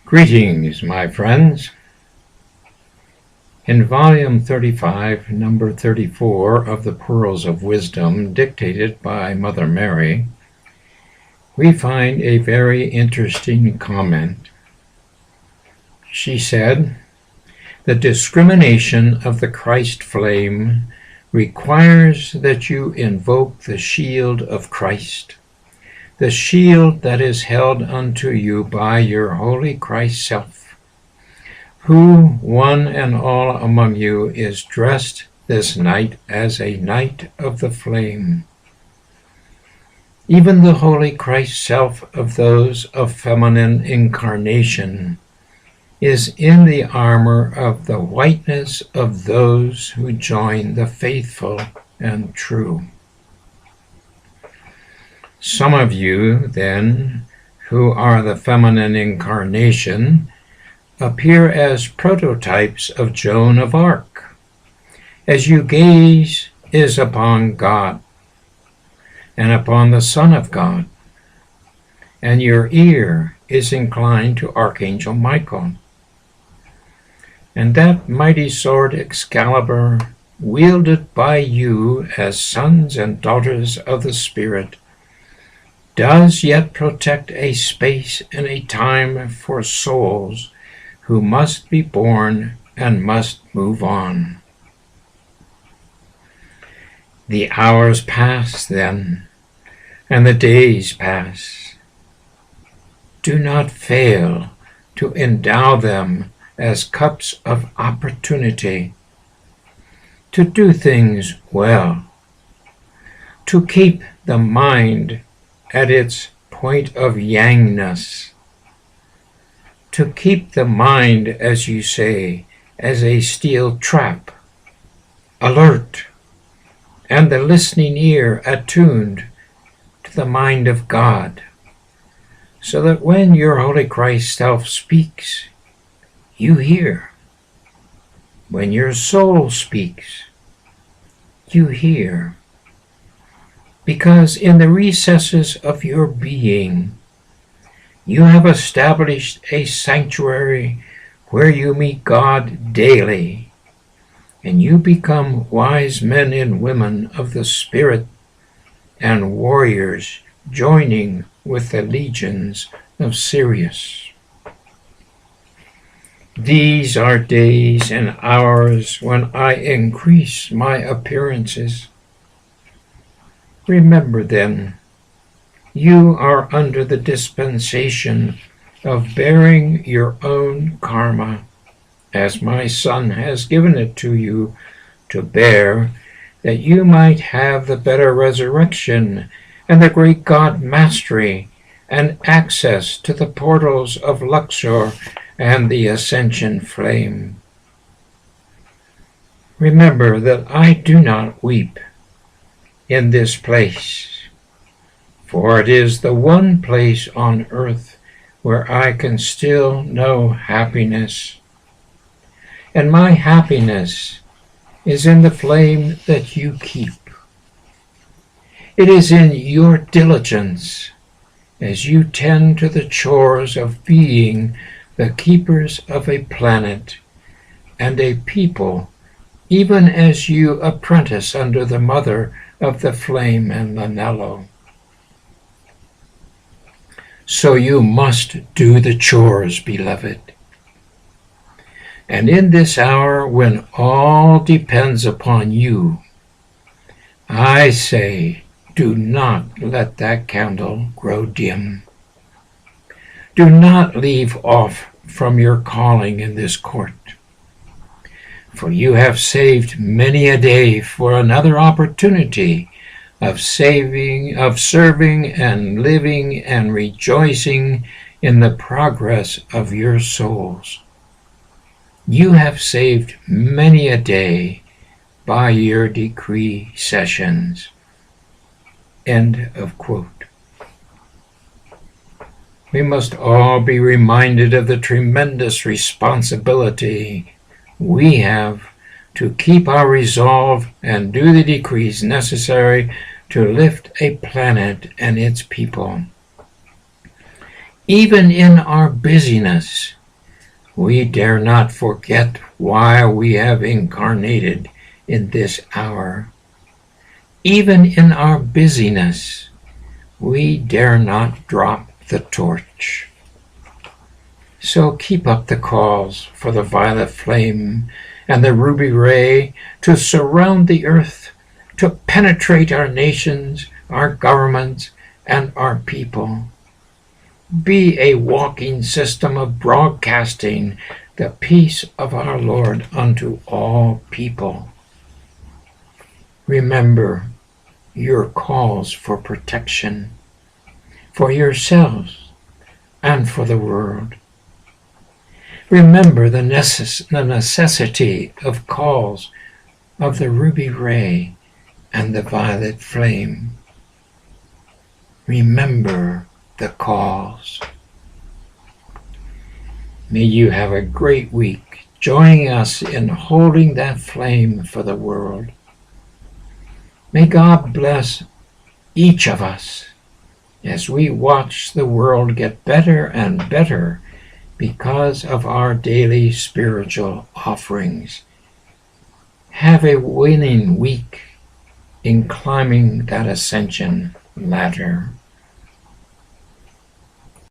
Greetings, my friends. In Volume 35, Number 34 of the Pearls of Wisdom, dictated by Mother Mary, we find a very interesting comment. She said, "The discrimination of the Christ flame requires that you invoke the shield of Christ, the shield that is held unto you by your holy Christ self, who, one and all among you, is dressed this night as a knight of the flame. Even the holy Christ self of those of feminine incarnation is in the armor of the whiteness of those who join the faithful and true." Some of you, then, who are the feminine incarnation, appear as prototypes of Joan of Arc, as you gaze is upon God and upon the Son of God, and your ear is inclined to Archangel Michael. And that mighty sword Excalibur, wielded by you as sons and daughters of the Spirit, does yet protect a space and a time for souls who must be born and must move on. The hours pass then, and the days pass. Do not fail to endow them as cups of opportunity, to do things well, to keep the mind at its point of yangness, to keep the mind, as you say, as a steel trap, alert, and the listening ear attuned to the mind of God, so that when your Holy Christ self speaks, you hear. When your soul speaks, you hear. Because in the recesses of your being, you have established a sanctuary where you meet God daily, and you become wise men and women of the Spirit and warriors joining with the legions of Sirius. These are days and hours when I increase my appearances. Remember then, you are under the dispensation of bearing your own karma, as my Son has given it to you to bear, that you might have the better resurrection and the great God mastery and access to the portals of Luxor and the Ascension flame. Remember that I do not weep in this place, for it is the one place on earth where I can still know happiness. And my happiness is in the flame that you keep. It is in your diligence as you tend to the chores of being the keepers of a planet and a people, even as you apprentice under the mother of the flame and the Nello. So you must do the chores, beloved. And in this hour when all depends upon you, I say, do not let that candle grow dim. Do not leave off from your calling in this court, for you have saved many a day for another opportunity of serving and living and rejoicing in the progress of your souls. You have saved many a day by your decree sessions." End of quote. We must all be reminded of the tremendous responsibility we have to keep our resolve and do the decrees necessary to lift a planet and its people. Even in our busyness, we dare not forget why we have incarnated in this hour. Even in our busyness, we dare not drop the torch. So keep up the calls for the violet flame and the ruby ray to surround the earth, to penetrate our nations, our governments, and our people. Be a walking system of broadcasting the peace of our Lord unto all people. Remember your calls for protection, for yourselves and for the world. Remember the necessity of calls of the ruby ray and the violet flame. Remember the calls. May you have a great week joining us in holding that flame for the world. May God bless each of us as we watch the world get better and better because of our daily spiritual offerings. Have a winning week in climbing that ascension ladder.